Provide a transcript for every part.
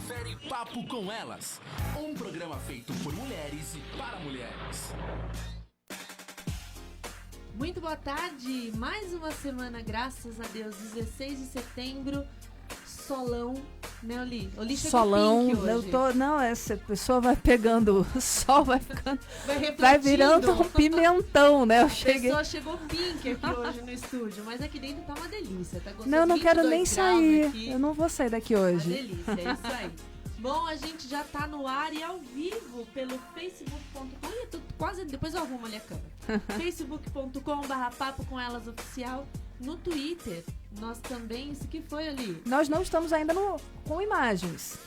confere Papo com Elas, um programa feito por mulheres e para mulheres. Muito boa tarde, mais uma semana, graças a Deus, 16 de setembro, solão, né, Oli? Oli chegou solão, pink hoje. Essa pessoa vai pegando o sol, vai ficando, vai virando um pimentão, né? A pessoa chegou pink aqui hoje no estúdio, mas aqui dentro tá uma delícia, tá gostoso. Não, eu não quero nem sair, aqui. Eu não vou sair daqui hoje. Uma delícia, é isso aí. Bom, a gente já tá no ar e ao vivo pelo facebook.com, quase, depois eu arrumo ali a câmera, facebook.com/papo com elas oficial, no Twitter, nós também, isso que foi ali? Nós não estamos ainda com imagens.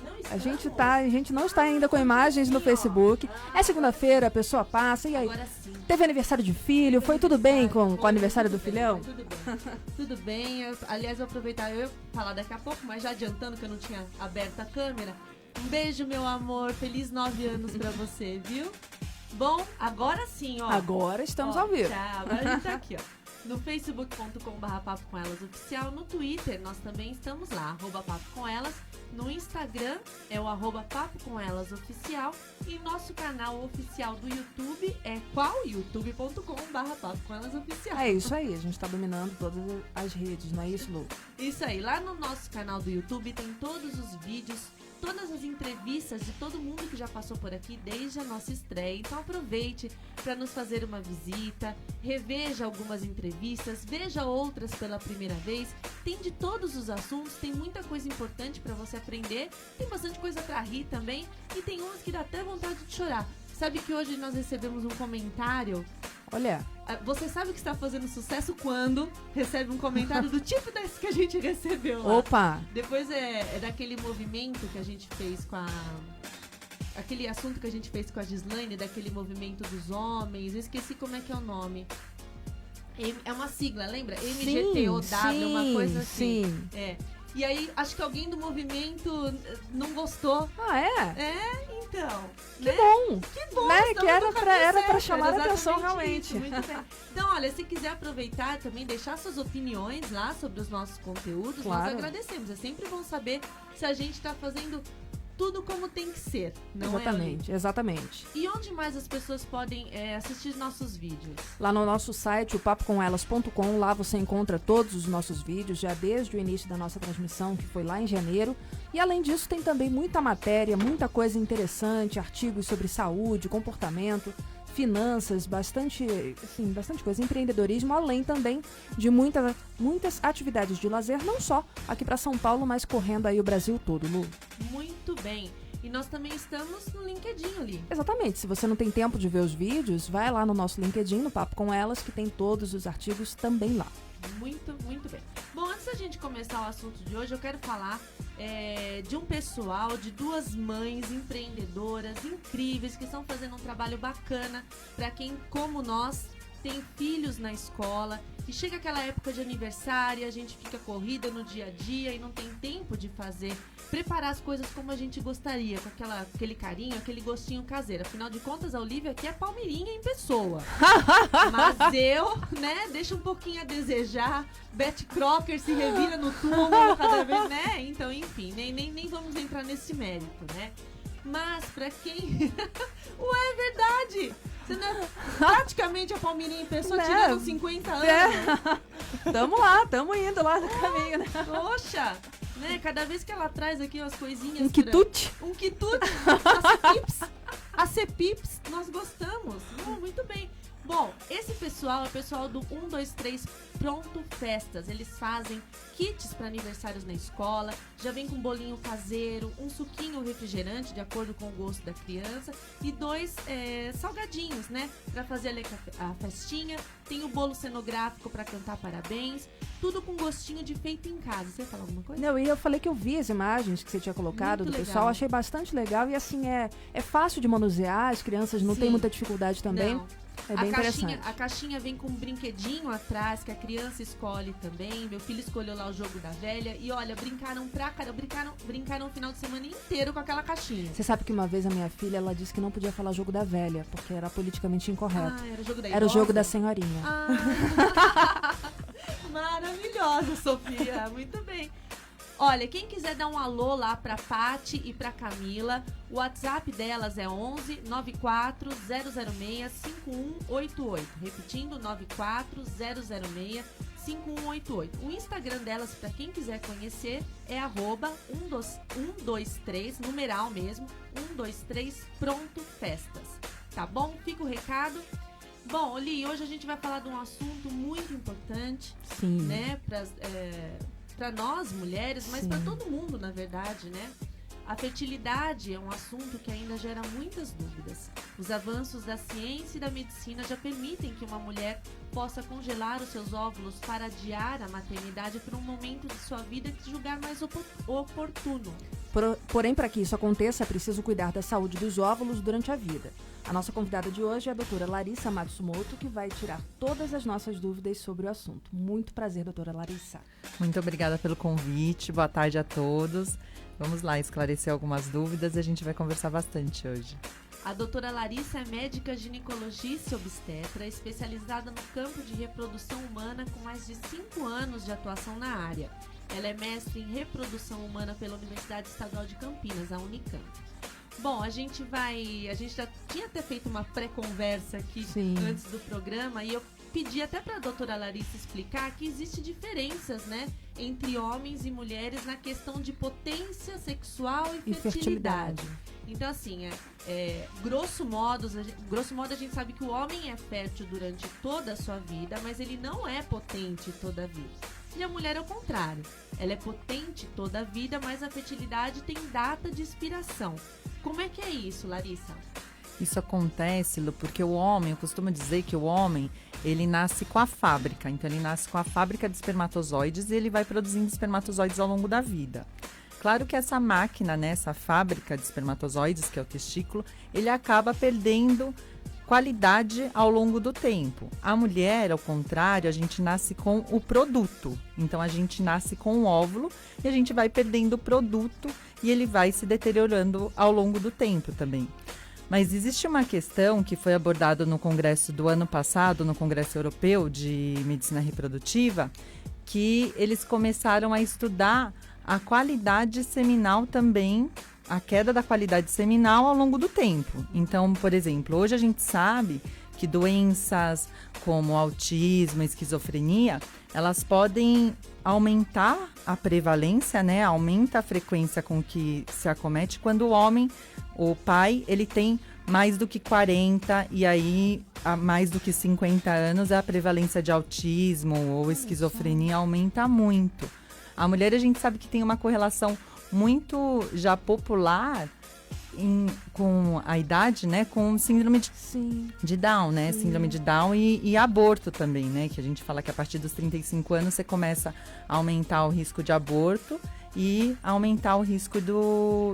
Não a gente não está ainda com imagens no Facebook. É segunda-feira, a pessoa passa, e aí? Agora sim. Teve aniversário de filho, foi tudo bem com o aniversário do filhão? Tudo bem, tudo bem. Aliás, eu vou aproveitar, eu ia falar daqui a pouco, mas já adiantando que eu não tinha aberto a câmera. Um beijo, meu amor, feliz 9 anos pra você, viu? Bom, agora sim, ó. Agora estamos ao vivo. Tchau, agora a gente tá aqui, ó. No facebook.com/papo com elas oficial, no Twitter nós também estamos lá, @papo com elas, no Instagram é o @papo com elas oficial e nosso canal oficial do YouTube é qual? youtube.com/papo com elas oficial. É isso aí, a gente tá dominando todas as redes, não é isso, Lu? Isso aí, lá no nosso canal do YouTube tem todos os vídeos, todas as entrevistas de todo mundo que já passou por aqui desde a nossa estreia. Então aproveite para nos fazer uma visita, reveja algumas entrevistas, veja outras pela primeira vez. Tem de todos os assuntos, tem muita coisa importante para você aprender, tem bastante coisa para rir também e tem umas que dá até vontade de chorar. Sabe que hoje nós recebemos um comentário? Olha, você sabe que está fazendo sucesso quando recebe um comentário do tipo desse que a gente recebeu lá. Opa! Depois é daquele movimento que a gente fez com a... Aquele assunto que a gente fez com a Gislaine, daquele movimento dos homens. Eu esqueci como é que é o nome. É uma sigla, lembra? MGTOW, uma coisa assim. Sim. É. E aí, acho que alguém do movimento não gostou. Ah, é? É, então. Que né? bom! Que bom, né? Que era pra certa, chamar a atenção, exatamente realmente. isso, muito bem. Então, olha, se quiser aproveitar também, deixar suas opiniões lá sobre os nossos conteúdos, claro. Nós agradecemos. É sempre bom saber se a gente tá fazendo tudo como tem que ser, não Exatamente, é, exatamente. E onde mais as pessoas podem assistir nossos vídeos? Lá no nosso site, o papocomelas.com, lá você encontra todos os nossos vídeos, já desde o início da nossa transmissão, que foi lá em janeiro. E além disso, tem também muita matéria, muita coisa interessante, artigos sobre saúde, comportamento, finanças, bastante coisa, empreendedorismo, além também de muitas atividades de lazer, não só aqui para São Paulo, mas correndo aí o Brasil todo, Lu. Muito bem. E nós também estamos no LinkedIn ali. Exatamente. Se você não tem tempo de ver os vídeos, vai lá no nosso LinkedIn, no Papo com Elas, que tem todos os artigos também lá. Muito, muito bem. Bom, antes da gente começar o assunto de hoje, eu quero falar de um pessoal, de duas mães empreendedoras incríveis que estão fazendo um trabalho bacana para quem, como nós, tem filhos na escola e chega aquela época de aniversário, a gente fica corrida no dia a dia e não tem tempo de preparar as coisas como a gente gostaria, com aquele carinho, aquele gostinho caseiro. Afinal de contas, a Olivia aqui é palmeirinha em pessoa. Mas eu, né, deixo um pouquinho a desejar. Betty Crocker se revira no túmulo cada vez, né? Então, enfim, nem vamos entrar nesse mérito, né? Mas pra quem... Ué, é verdade! Você não é praticamente a palmeirinha em pessoa, né? Tirando 50 anos. Tamo lá, tamo indo lá no caminho, né? Poxa! Né? Cada vez que ela traz aqui umas coisinhas... Um quitute. Um quitute. A Cepips, nós gostamos. Muito bem. Bom, esse pessoal é o pessoal do 123 Pronto Festas. Eles fazem kits para aniversários na escola, já vem com bolinho caseiro, um suquinho refrigerante de acordo com o gosto da criança e 2 salgadinhos, né? Para fazer ali a festinha. Tem o bolo cenográfico para cantar parabéns. Tudo com gostinho de feito em casa. Você ia falar alguma coisa? Não, e eu falei que eu vi as imagens que você tinha colocado Muito do legal. pessoal, achei bastante legal e assim, é fácil de manusear, as crianças não têm muita dificuldade também. Não. É bem interessante. A caixinha vem com um brinquedinho atrás, que a criança escolhe também. Meu filho escolheu lá o jogo da velha. E olha, brincaram pra caramba, brincaram o final de semana inteiro com aquela caixinha. Você sabe que uma vez a minha filha, ela disse que não podia falar jogo da velha, porque era politicamente incorreto. Ah, era o jogo da Era o idosa? jogo da senhorinha. Ah, maravilhosa, Sofia. Muito bem. Olha, quem quiser dar um alô lá pra Paty e pra Camila, o WhatsApp delas é 11 94 006 5188. Repetindo, 94 006 5188. O Instagram delas, pra quem quiser conhecer, é @123, numeral mesmo, 123 Pronto Festas. Tá bom? Fica o recado. Bom, Oli, hoje a gente vai falar de um assunto muito importante, Sim. né, para nós mulheres, mas para todo mundo, na verdade, né? A fertilidade é um assunto que ainda gera muitas dúvidas. Os avanços da ciência e da medicina já permitem que uma mulher possa congelar os seus óvulos para adiar a maternidade por um momento de sua vida que julgar mais oportuno. Porém, para que isso aconteça, é preciso cuidar da saúde dos óvulos durante a vida. A nossa convidada de hoje é a doutora Larissa Matsumoto, que vai tirar todas as nossas dúvidas sobre o assunto. Muito prazer, doutora Larissa. Muito obrigada pelo convite, boa tarde a todos. Vamos lá esclarecer algumas dúvidas e a gente vai conversar bastante hoje. A doutora Larissa é médica ginecologista e obstetra, especializada no campo de reprodução humana com mais de 5 anos de atuação na área. Ela é mestre em reprodução humana pela Universidade Estadual de Campinas, a Unicamp. Bom, a gente já tinha até feito uma pré-conversa aqui antes do programa e eu pedi até para a doutora Larissa explicar que existem diferenças, né, entre homens e mulheres na questão de potência sexual e fertilidade. Então, assim, grosso modo a gente sabe que o homem é fértil durante toda a sua vida, mas ele não é potente toda a vida. E a mulher é o contrário. Ela é potente toda a vida, mas a fertilidade tem data de expiração. Como é que é isso, Larissa? Isso acontece, Lu, porque o homem, eu costumo dizer que o homem, ele nasce com a fábrica. Então, ele nasce com a fábrica de espermatozoides e ele vai produzindo espermatozoides ao longo da vida. Claro que essa máquina, né, essa fábrica de espermatozoides, que é o testículo, ele acaba perdendo qualidade ao longo do tempo. A mulher, ao contrário, a gente nasce com o produto. Então, a gente nasce com o óvulo e a gente vai perdendo o produto e ele vai se deteriorando ao longo do tempo também. Mas existe uma questão que foi abordada no congresso do ano passado, no Congresso Europeu de Medicina Reprodutiva, que eles começaram a estudar a qualidade seminal também, a queda da qualidade seminal ao longo do tempo. Então, por exemplo, hoje a gente sabe que doenças como autismo, esquizofrenia, elas podem aumentar a prevalência, né? Aumenta a frequência com que se acomete quando o homem, o pai, ele tem mais do que 40 e aí a mais do que 50 anos a prevalência de autismo ou esquizofrenia aumenta muito. A mulher, a gente sabe que tem uma correlação muito já popular com a idade, né, com síndrome de Down, né, síndrome de Down e aborto também, né, que a gente fala que a partir dos 35 anos você começa a aumentar o risco de aborto e aumentar o risco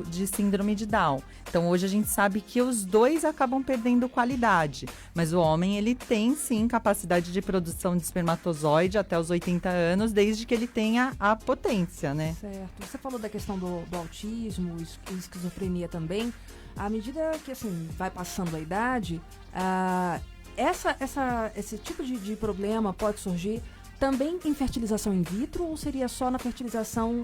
de síndrome de Down. Então, hoje a gente sabe que os dois acabam perdendo qualidade, mas o homem, ele tem, sim, capacidade de produção de espermatozoide até os 80 anos, desde que ele tenha a potência, né? Certo. Você falou da questão do autismo, esquizofrenia também. À medida que, assim, vai passando a idade, esse tipo de problema pode surgir também em fertilização in vitro ou seria só na fertilização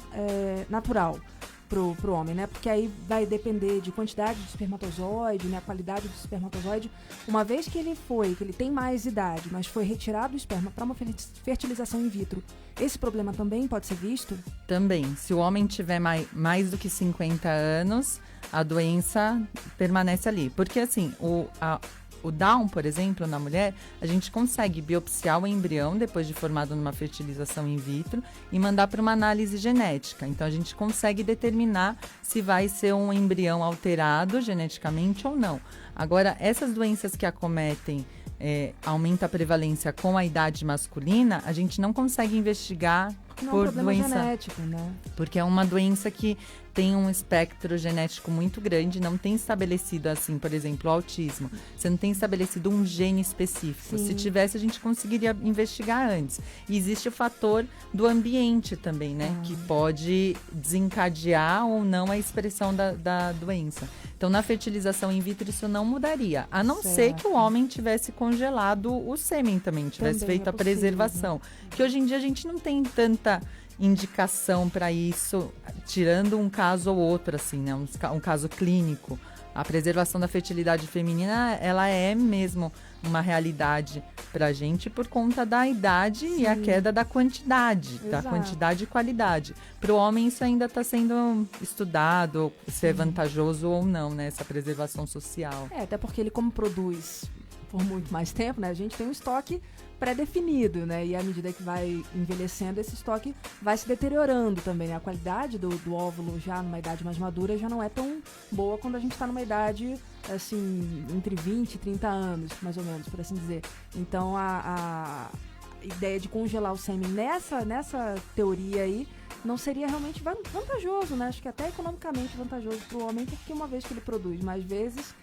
natural pro homem, né? Porque aí vai depender de quantidade de espermatozoide, né? A qualidade do espermatozoide. Uma vez que ele tem mais idade, mas foi retirado o esperma para uma fertilização in vitro, esse problema também pode ser visto? Também. Se o homem tiver mais do que 50 anos, a doença permanece ali. Porque, assim, o Down, por exemplo, na mulher, a gente consegue biopsiar o embrião depois de formado numa fertilização in vitro e mandar para uma análise genética. Então, a gente consegue determinar se vai ser um embrião alterado geneticamente ou não. Agora, essas doenças que acometem, aumenta a prevalência com a idade masculina, a gente não consegue investigar por doença genético, né? Porque é uma doença que tem um espectro genético muito grande, não tem estabelecido, assim, por exemplo, o autismo. Você não tem estabelecido um gene específico. Sim. Se tivesse, a gente conseguiria investigar antes. E existe o fator do ambiente também, né? Que pode desencadear ou não a expressão da doença. Então, na fertilização in vitro, isso não mudaria. A não ser que o homem tivesse congelado o sêmen também, tivesse feito a preservação. Que hoje em dia a gente não tem tanta indicação para isso, tirando um caso ou outro, assim, né? Um caso clínico. A preservação da fertilidade feminina, ela é mesmo uma realidade pra gente por conta da idade e a queda da quantidade, da quantidade e qualidade. Para o homem isso ainda está sendo estudado, se é vantajoso ou não, né, essa preservação social. Até porque ele, como produz por muito mais tempo, né, a gente tem um estoque pré-definido, né, e à medida que vai envelhecendo, esse estoque vai se deteriorando também, né? A qualidade do óvulo já numa idade mais madura já não é tão boa quando a gente está numa idade, assim, entre 20 e 30 anos, mais ou menos, por assim dizer. Então, a ideia de congelar o sêmen nessa teoria aí não seria realmente vantajoso, né? Acho que até economicamente vantajoso para o homem, porque uma vez que ele produz mais vezes,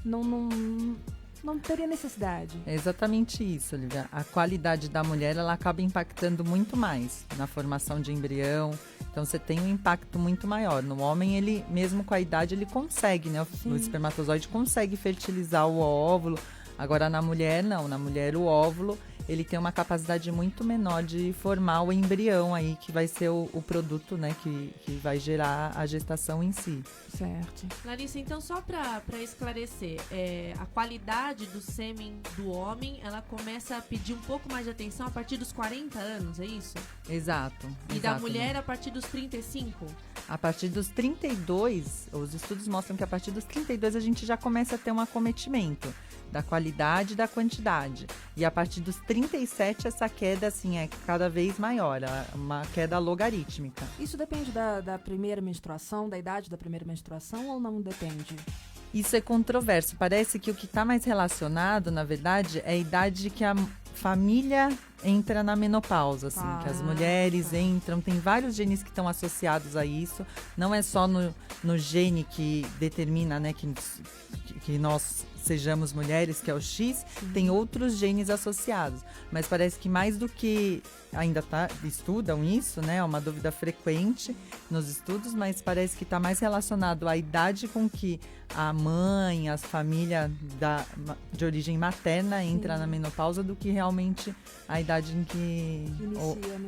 não teria necessidade. É exatamente isso, Olivia. A qualidade da mulher, ela acaba impactando muito mais na formação de embrião. Então, você tem um impacto muito maior. No homem, ele, mesmo com a idade, ele consegue, né? O espermatozoide consegue fertilizar o óvulo. Agora, na mulher, não. Na mulher, o óvulo, ele tem uma capacidade muito menor de formar o embrião aí, que vai ser o produto, né? Que vai gerar a gestação em si. Certo. Larissa, então só para esclarecer, a qualidade do sêmen do homem, ela começa a pedir um pouco mais de atenção a partir dos 40 anos, é isso? Exato. E da mulher a partir dos 35? A partir dos 32, os estudos mostram que a partir dos 32 a gente já começa a ter um acometimento da qualidade e da quantidade. E a partir dos 37 essa queda assim é cada vez maior, uma queda logarítmica. Isso depende da primeira menstruação, da idade da primeira menstruação ou não depende? Isso é controverso. Parece que o que está mais relacionado, na verdade, é a idade que a família entra na menopausa, assim, que as mulheres entram, tem vários genes que estão associados a isso, não é só no gene que determina, né, que nós sejamos mulheres, que é o X, tem outros genes associados, mas parece que mais do que ainda estudam isso, né, é uma dúvida frequente nos estudos, mas parece que está mais relacionado à idade com que a mãe, as famílias de origem materna entra na menopausa do que realmente a idade em que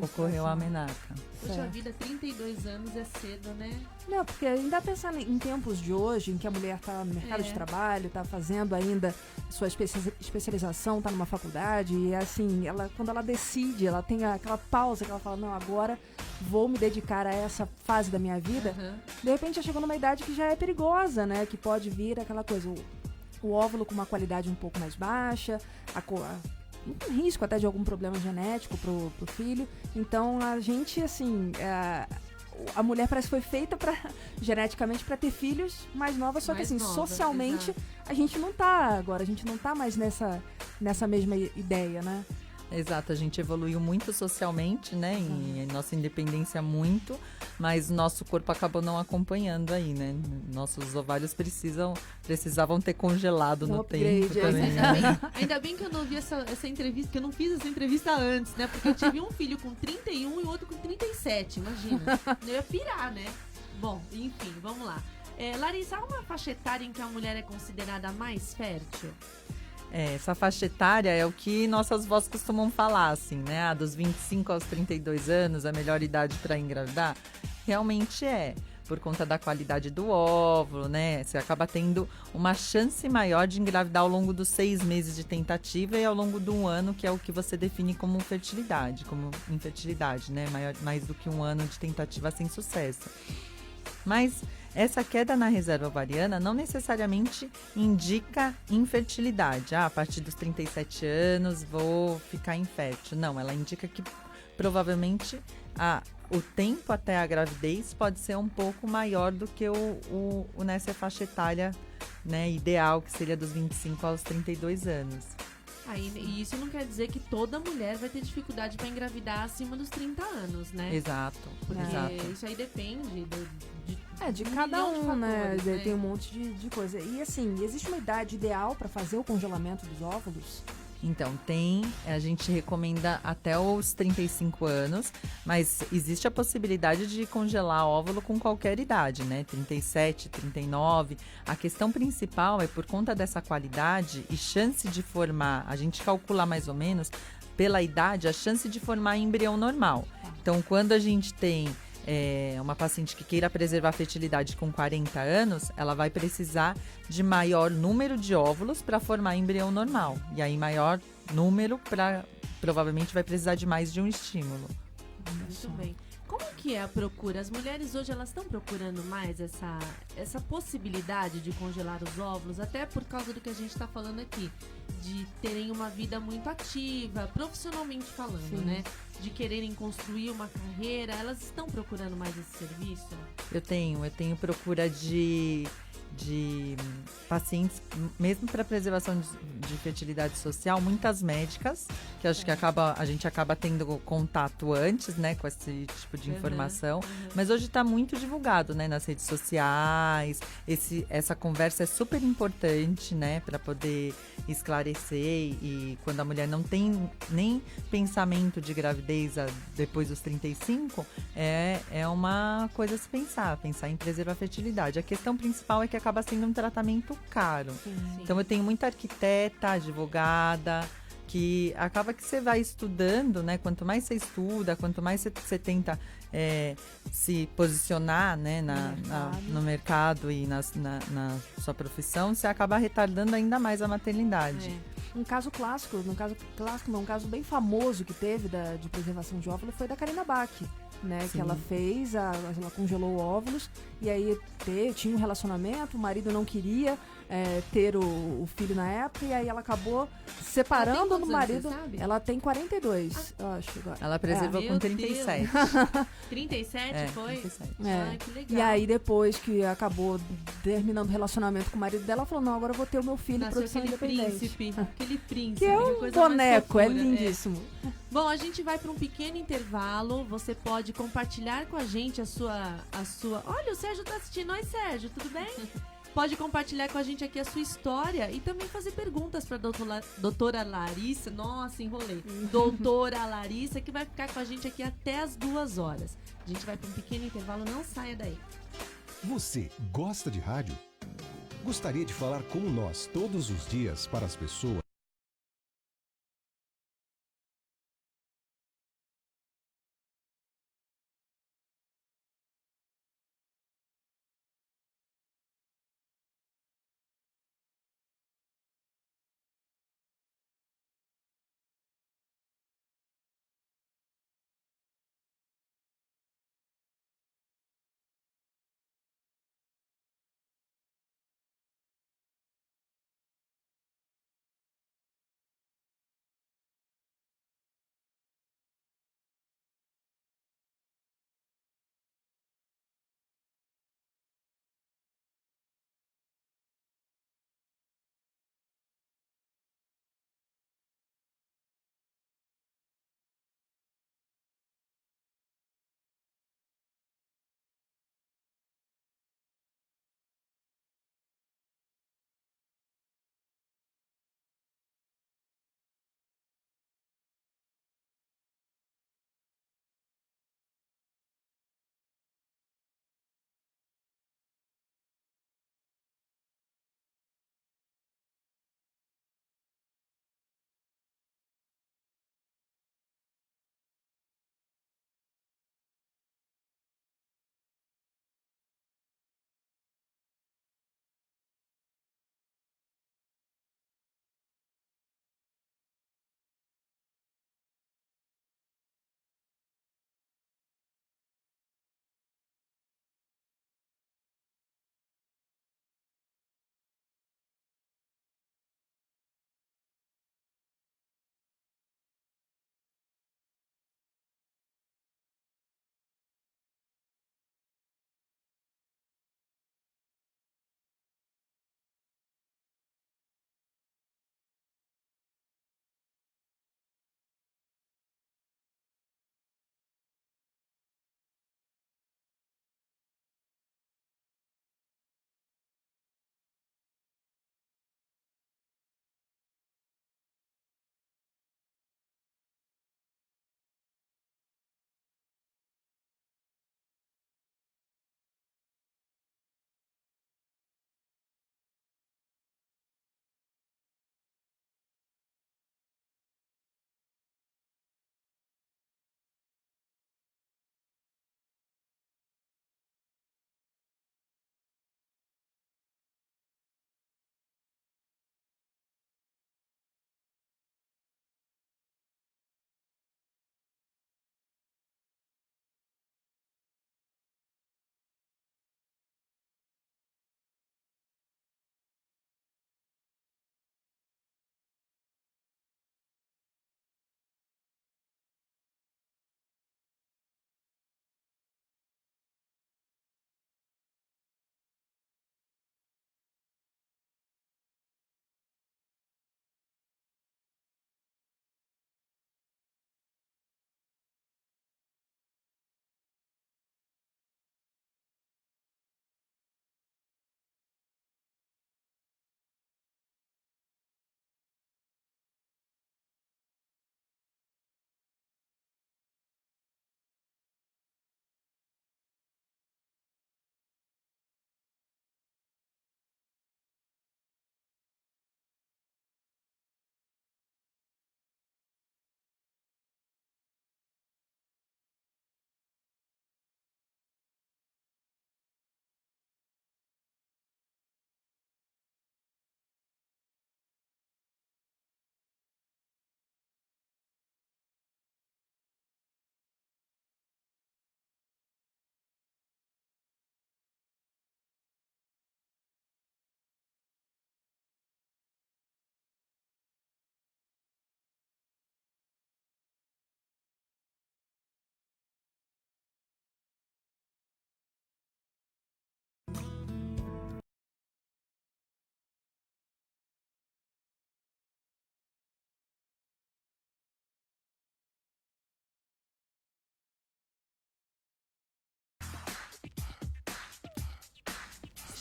ocorreu a menarca. Poxa vida, 32 anos é cedo, né? Não, porque ainda pensando em tempos de hoje, em que a mulher está no mercado de trabalho, está fazendo ainda sua especialização, está numa faculdade, e assim, quando ela decide, ela tem aquela pausa que ela fala, não, agora vou me dedicar a essa fase da minha vida, de repente já chegou numa idade que já é perigosa, né? Que pode vir aquela coisa, o óvulo com uma qualidade um pouco mais baixa, um risco até de algum problema genético pro filho. Então a gente, assim, a mulher parece que foi feita geneticamente para ter filhos mais novas, só que assim, socialmente a gente não tá mais nessa mesma ideia, né? Exato, a gente evoluiu muito socialmente, né, e nossa independência muito, mas nosso corpo acabou não acompanhando aí, né, nossos ovários precisavam ter congelado no tempo também. Ainda bem que eu não vi essa entrevista, que eu não fiz essa entrevista antes, né, porque eu tive um filho com 31 e outro com 37, imagina, eu ia pirar, né. Bom, enfim, vamos lá. Larissa, há uma faixa etária em que a mulher é considerada mais fértil? Essa faixa etária é o que nossas vós costumam falar, assim, né? Dos 25 aos 32 anos, a melhor idade para engravidar. Realmente por conta da qualidade do óvulo, né? Você acaba tendo uma chance maior de engravidar ao longo dos 6 meses de tentativa e ao longo de um ano, que é o que você define como fertilidade, como infertilidade, né? Mais do que um ano de tentativa sem sucesso. Mas essa queda na reserva ovariana não necessariamente indica infertilidade. A partir dos 37 anos vou ficar infértil. Não, ela indica que provavelmente o tempo até a gravidez pode ser um pouco maior do que nessa faixa etária, né, ideal, que seria dos 25 aos 32 anos. E isso não quer dizer que toda mulher vai ter dificuldade para engravidar acima dos 30 anos, né? Exato. Porque isso aí depende de cada um, né? Tem um monte de coisa. E assim, existe uma idade ideal para fazer o congelamento dos óvulos? Então, a gente recomenda até os 35 anos, mas existe a possibilidade de congelar óvulo com qualquer idade, né? 37, 39. A questão principal é por conta dessa qualidade e chance de formar, a gente calcula mais ou menos, pela idade, a chance de formar embrião normal. Então, quando a gente tem uma paciente que queira preservar a fertilidade com 40 anos, ela vai precisar de maior número de óvulos para formar embrião normal. E aí, maior número provavelmente vai precisar de mais de um estímulo. Muito bem. Como que é a procura? As mulheres hoje elas estão procurando mais essa possibilidade de congelar os óvulos, até por causa do que a gente está falando aqui, de terem uma vida muito ativa, profissionalmente falando, né? De quererem construir uma carreira, elas estão procurando mais esse serviço? Eu tenho procura de pacientes, mesmo para preservação de fertilidade social, muitas médicas, que acho que a gente acaba tendo contato antes, né, com esse tipo de informação. Mas hoje está muito divulgado, né, nas redes sociais. Essa conversa é super importante, né, para poder esclarecer, e quando a mulher não tem nem pensamento de gravidez depois dos 35, é uma coisa a se pensar em preservar a fertilidade. A questão principal é que acaba sendo um tratamento caro. Sim. Então eu tenho muita arquiteta, advogada, que acaba que você vai estudando, né? Quanto mais você estuda, quanto mais você tenta se posicionar, né, no mercado e na sua profissão, você acaba retardando ainda mais a maternidade. Um caso clássico, um caso bem famoso que teve de preservação de óvulos foi da Carina Bach, né? Sim. Que ela fez, ela congelou óvulos e aí tinha um relacionamento, o marido não queria ter o filho na época, e aí ela acabou separando do marido. Ela tem 42, eu acho. Agora. Ela preservou com 37. 37 foi? 37. Que legal. E aí depois que acabou terminando o relacionamento com o marido dela, ela falou, não, agora eu vou ter o meu filho. Nasceu aquele príncipe. Que é um boneco, é lindíssimo. Bom, a gente vai para um pequeno intervalo. Você pode compartilhar com a gente a sua... Olha, o Sérgio tá assistindo. Oi, Sérgio, tudo bem? Pode compartilhar com a gente aqui a sua história e também fazer perguntas para doutora Larissa. Nossa, enrolei. Doutora Larissa, que vai ficar com a gente aqui até as 2 horas. A gente vai para um pequeno intervalo, não saia daí. Você gosta de rádio? Gostaria de falar como nós todos os dias para as pessoas?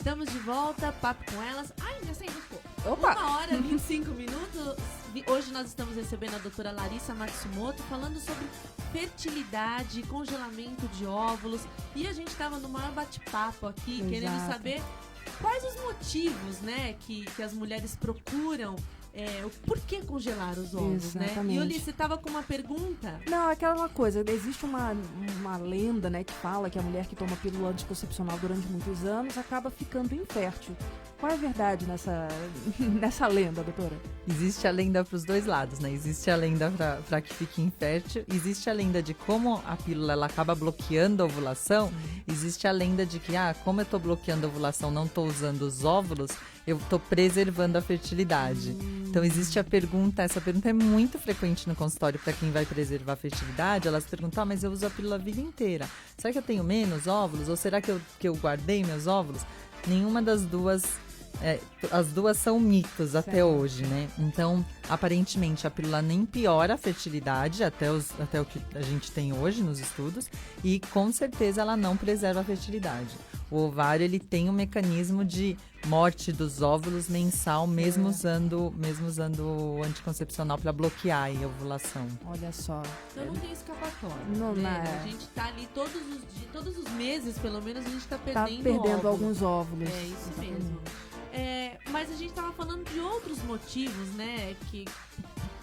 Estamos de volta, Papo com Elas. Ai, já saí dos poucos. Opa! 1h e 25 minutos. Hoje nós estamos recebendo a doutora Larissa Matsumoto falando sobre fertilidade, congelamento de óvulos. E a gente estava no maior bate-papo aqui, Exato. querendo saber quais os motivos, né, que as mulheres procuram. O porquê congelar os óvulos, né? Exatamente. E Oli, você estava com uma pergunta? Não, é aquela coisa, existe uma lenda, né, que fala que a mulher que toma pílula anticoncepcional durante muitos anos acaba ficando infértil. Qual é a verdade nessa lenda, doutora? Existe a lenda para os dois lados, né? Existe a lenda para que fique infértil, existe a lenda de como a pílula ela acaba bloqueando a ovulação, existe a lenda de que, como eu estou bloqueando a ovulação, não estou usando os óvulos, eu estou preservando a fertilidade. Então existe essa pergunta é muito frequente no consultório para quem vai preservar a fertilidade. Elas perguntam, mas eu uso a pílula a vida inteira. Será que eu tenho menos óvulos? Ou será que eu guardei meus óvulos? Nenhuma das duas, as duas são mitos até hoje, né? Então, aparentemente, a pílula nem piora a fertilidade, até o que a gente tem hoje nos estudos, e com certeza ela não preserva a fertilidade. O ovário, ele tem um mecanismo de morte dos óvulos mensal, mesmo usando o anticoncepcional para bloquear a ovulação. Olha só. Então não tem escapatória. Não, né? né? A gente tá ali todos os meses, pelo menos, a gente tá Tá perdendo perdendo óvulo. alguns óvulos. É isso Exatamente. mesmo. Mas a gente tava falando de outros motivos, né,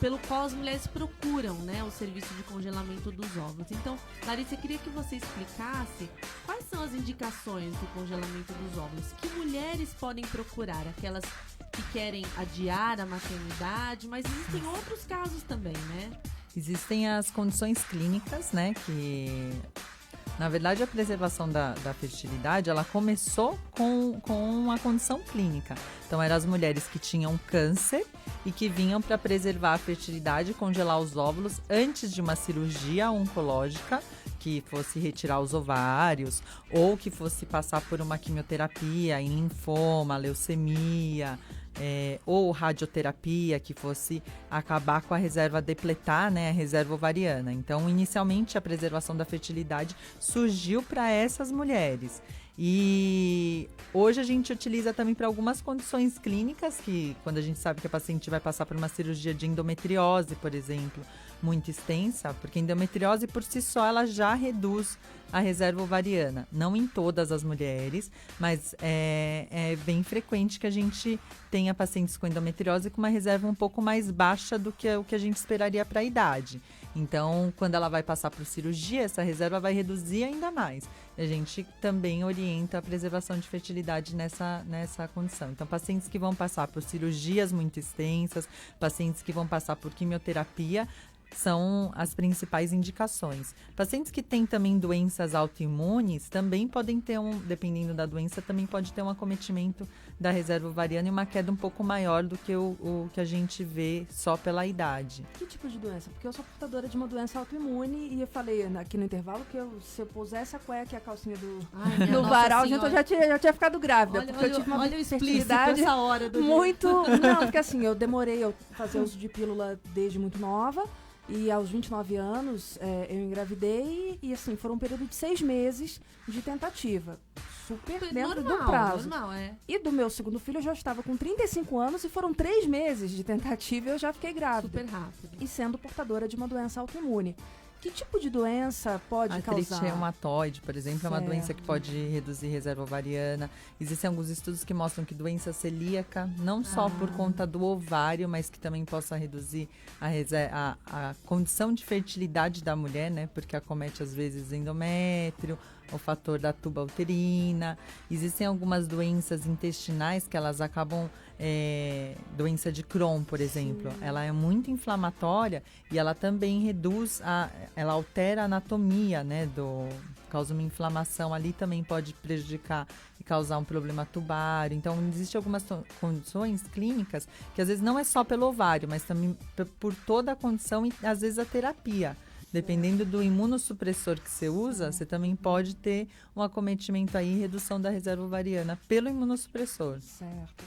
pelo qual as mulheres procuram, né, o serviço de congelamento dos óvulos. Então, Larissa, eu queria que você explicasse quais são as indicações do congelamento dos óvulos. Que mulheres podem procurar? Aquelas que querem adiar a maternidade, mas existem outros casos também, né? Existem as condições clínicas, né, que... Na verdade, a preservação da fertilidade, ela começou com uma condição clínica. Então, eram as mulheres que tinham câncer e que vinham para preservar a fertilidade, congelar os óvulos antes de uma cirurgia oncológica, que fosse retirar os ovários, ou que fosse passar por uma quimioterapia em linfoma, leucemia, ou radioterapia, que fosse acabar com a reserva, depletar, né, a reserva ovariana. Então, inicialmente, a preservação da fertilidade surgiu para essas mulheres. E hoje a gente utiliza também para algumas condições clínicas, que quando a gente sabe que a paciente vai passar por uma cirurgia de endometriose, por exemplo, muito extensa, porque a endometriose por si só ela já reduz a reserva ovariana. Não em todas as mulheres, mas é bem frequente que a gente tenha pacientes com endometriose com uma reserva um pouco mais baixa do que o que a gente esperaria para a idade. Então, quando ela vai passar por cirurgia, essa reserva vai reduzir ainda mais. A gente também orienta a preservação de fertilidade nessa condição. Então, pacientes que vão passar por cirurgias muito extensas, pacientes que vão passar por quimioterapia, são as principais indicações. Pacientes que têm também doenças autoimunes também podem ter dependendo da doença, também pode ter um acometimento da reserva ovariana e uma queda um pouco maior do que o que a gente vê só pela idade. Que tipo de doença? Porque eu sou portadora de uma doença autoimune e eu falei aqui no intervalo que se eu pusesse a cueca e a calcinha no varal, gente, eu já tinha ficado grávida. Porque eu tive uma fertilidade essa hora do muito... Não, porque assim, eu demorei a fazer uso de pílula desde muito nova. E aos 29 anos, eu engravidei e, assim, foram um período de 6 meses de tentativa. Super dentro do prazo. Normal, E do meu segundo filho, eu já estava com 35 anos e foram 3 meses de tentativa e eu já fiquei grávida. Super rápido. E sendo portadora de uma doença autoimune. Que tipo de doença pode causar? Artrite reumatoide, por exemplo, Certo. é uma doença que pode reduzir reserva ovariana. Existem alguns estudos que mostram que doença celíaca, não só por conta do ovário, mas que também possa reduzir a condição de fertilidade da mulher, né? Porque acomete às vezes endométrio, o fator da tuba uterina. Existem algumas doenças intestinais que elas acabam... doença de Crohn, por exemplo, ela é muito inflamatória e ela também ela altera a anatomia, né, causa uma inflamação ali, também pode prejudicar e causar um problema tubário. Então, existem algumas condições clínicas que às vezes não é só pelo ovário, mas também por toda a condição e às vezes a terapia. Dependendo do imunossupressor que você usa, você também pode ter um acometimento aí, redução da reserva ovariana pelo imunossupressor. Certo.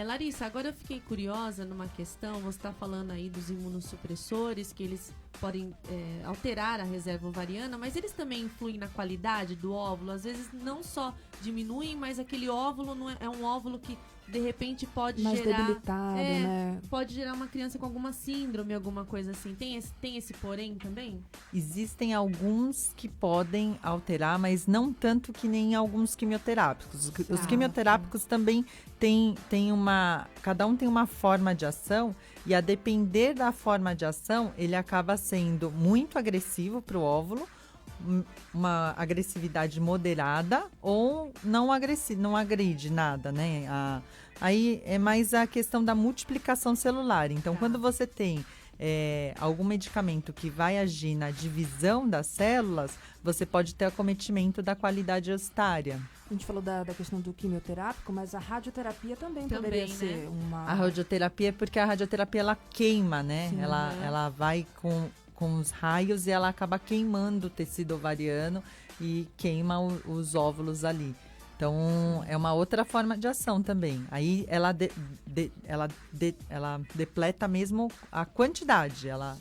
Larissa, agora eu fiquei curiosa numa questão. Você está falando aí dos imunossupressores, que eles podem alterar a reserva ovariana, mas eles também influem na qualidade do óvulo. Às vezes não só diminuem, mas aquele óvulo não é um óvulo que de repente pode mais gerar... debilitado, né? Pode gerar uma criança com alguma síndrome, alguma coisa assim. Tem esse porém também? Existem alguns que podem alterar, mas não tanto que nem alguns quimioterápicos. Os quimioterápicos também tem uma... Cada um tem uma forma de ação, e a depender da forma de ação, ele acaba sendo muito agressivo para o óvulo, uma agressividade moderada, ou não agride nada, né? Aí é mais a questão da multiplicação celular. Então, quando você tem algum medicamento que vai agir na divisão das células, você pode ter acometimento da qualidade ositária. A gente falou da questão do quimioterápico, mas a radioterapia também poderia ser uma... A radioterapia, porque a radioterapia ela queima, né? Sim, ela vai com os raios e ela acaba queimando o tecido ovariano e queima os óvulos ali. Então, é uma outra forma de ação também. Aí, ela depleta mesmo a quantidade, ela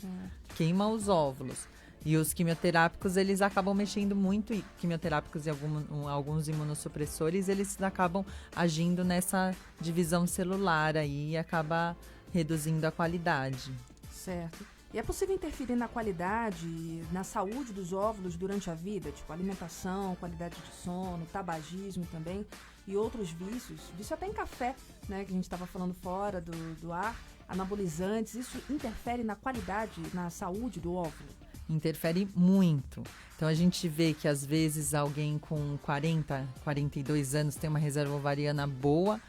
queima os óvulos. E os quimioterápicos, eles acabam mexendo muito, e quimioterápicos e alguns imunossupressores, eles acabam agindo nessa divisão celular aí e acaba reduzindo a qualidade. Certo. E é possível interferir na qualidade, na saúde dos óvulos durante a vida? Tipo, alimentação, qualidade de sono, tabagismo também e outros vícios. Vício até em café, né? Que a gente estava falando fora do ar. Anabolizantes, isso interfere na qualidade, na saúde do óvulo? Interfere muito. Então, a gente vê que às vezes alguém com 40, 42 anos tem uma reserva ovariana boa,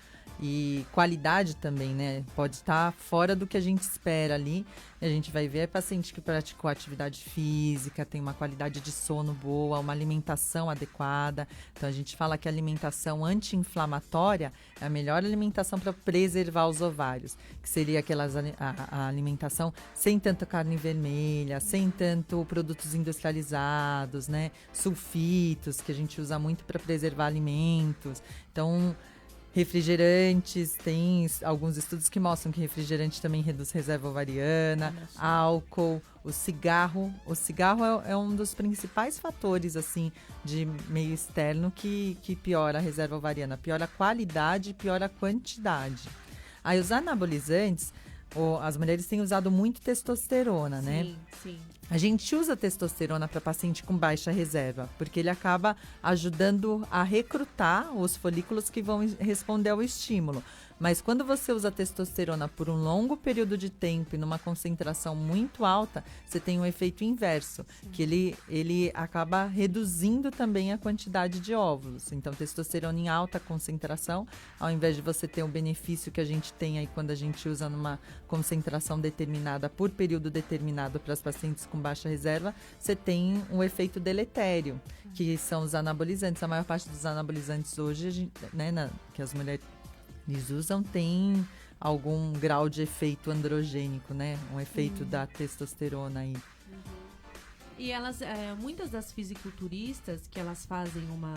e qualidade também, né? Pode estar fora do que a gente espera ali. E a gente vai ver paciente que praticou atividade física, tem uma qualidade de sono boa, uma alimentação adequada. Então, a gente fala que a alimentação anti-inflamatória é a melhor alimentação para preservar os ovários, que seria a alimentação sem tanta carne vermelha, sem tanto produtos industrializados, né? Sulfitos, que a gente usa muito para preservar alimentos. Então, refrigerantes, tem alguns estudos que mostram que refrigerante também reduz reserva ovariana, álcool, o cigarro. O cigarro é um dos principais fatores, assim, de meio externo que piora a reserva ovariana. Piora a qualidade e piora a quantidade. Aí os anabolizantes, as mulheres têm usado muito testosterona, né? Sim, sim. A gente usa testosterona para paciente com baixa reserva, porque ele acaba ajudando a recrutar os folículos que vão responder ao estímulo. Mas quando você usa testosterona por um longo período de tempo e numa concentração muito alta, você tem um efeito inverso, que ele acaba reduzindo também a quantidade de óvulos. Então, testosterona em alta concentração, ao invés de você ter o benefício que a gente tem aí quando a gente usa numa concentração determinada por período determinado para as pacientes com baixa reserva, você tem um efeito deletério, que são os anabolizantes. A maior parte dos anabolizantes hoje, que as mulheres usam, tem algum grau de efeito androgênico, né? Um efeito da testosterona aí. E elas, muitas das fisiculturistas que elas fazem uma...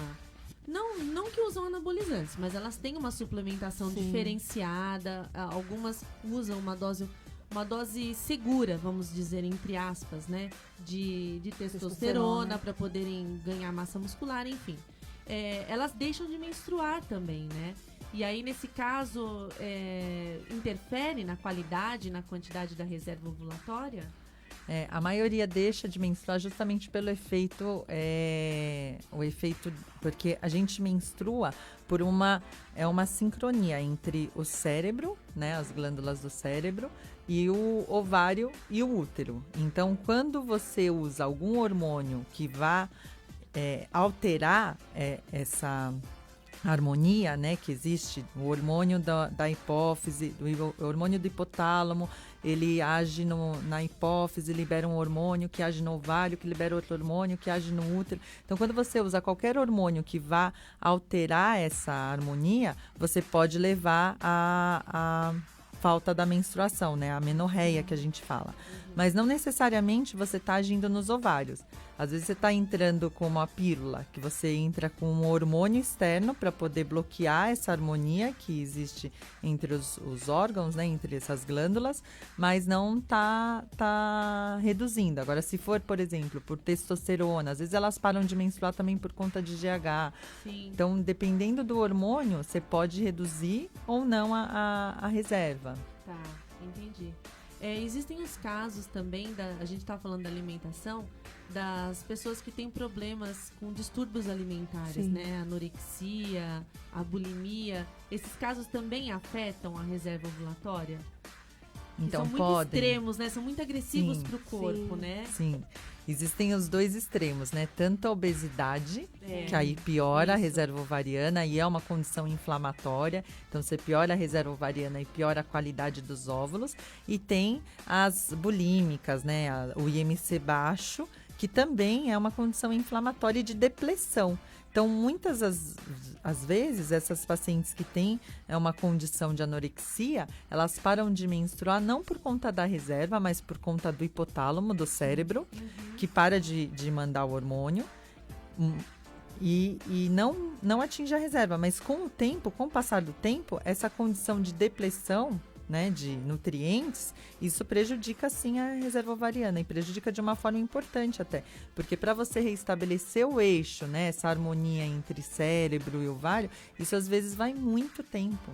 Não que usam anabolizantes, mas elas têm uma suplementação diferenciada. Algumas usam uma dose segura, vamos dizer, entre aspas, né? De testosterona para poderem ganhar massa muscular, enfim. Elas deixam de menstruar também, né? E aí, nesse caso, interfere na qualidade, na quantidade da reserva ovulatória? A maioria deixa de menstruar justamente pelo efeito, porque a gente menstrua por uma sincronia entre o cérebro, né, as glândulas do cérebro, e o ovário e o útero. Então, quando você usa algum hormônio que vá alterar essa harmonia, né, que existe, o hormônio da hipófise, o hormônio do hipotálamo, ele age na hipófise, libera um hormônio que age no ovário, que libera outro hormônio que age no útero. Então, quando você usa qualquer hormônio que vá alterar essa harmonia, você pode levar a falta da menstruação, né? A menorreia que a gente fala. Mas não necessariamente você está agindo nos ovários. Às vezes você está entrando com uma pílula, que você entra com um hormônio externo para poder bloquear essa harmonia que existe entre os órgãos, né? Entre essas glândulas, mas não tá reduzindo. Agora, se for, por exemplo, por testosterona, às vezes elas param de menstruar também por conta de GH. Sim. Então, dependendo do hormônio, você pode reduzir ou não a reserva. Tá, entendi. Existem os casos também, a gente está falando da alimentação, das pessoas que têm problemas com distúrbios alimentares, Sim. né? A anorexia, a bulimia. Esses casos também afetam a reserva ovulatória? Que Então, são muito podem. extremos, né? São muito agressivos Sim. para o corpo, Sim. né? Sim, existem os dois extremos, né? Tanto a obesidade, É. que aí piora a Isso. reserva ovariana e é uma condição inflamatória. Então, você piora a reserva ovariana e piora a qualidade dos óvulos. E tem as bulímicas, né? O IMC baixo, que também é uma condição inflamatória e de depressão. Então, muitas as vezes, essas pacientes que têm uma condição de anorexia, elas param de menstruar não por conta da reserva, mas por conta do hipotálamo, do cérebro, que para de mandar o hormônio e não atinge a reserva. Mas com o tempo, com o passar do tempo, essa condição de depressão, né, de nutrientes, isso prejudica sim a reserva ovariana e prejudica de uma forma importante até, porque para você restabelecer o eixo, né, essa harmonia entre cérebro e ovário, isso às vezes vai muito tempo.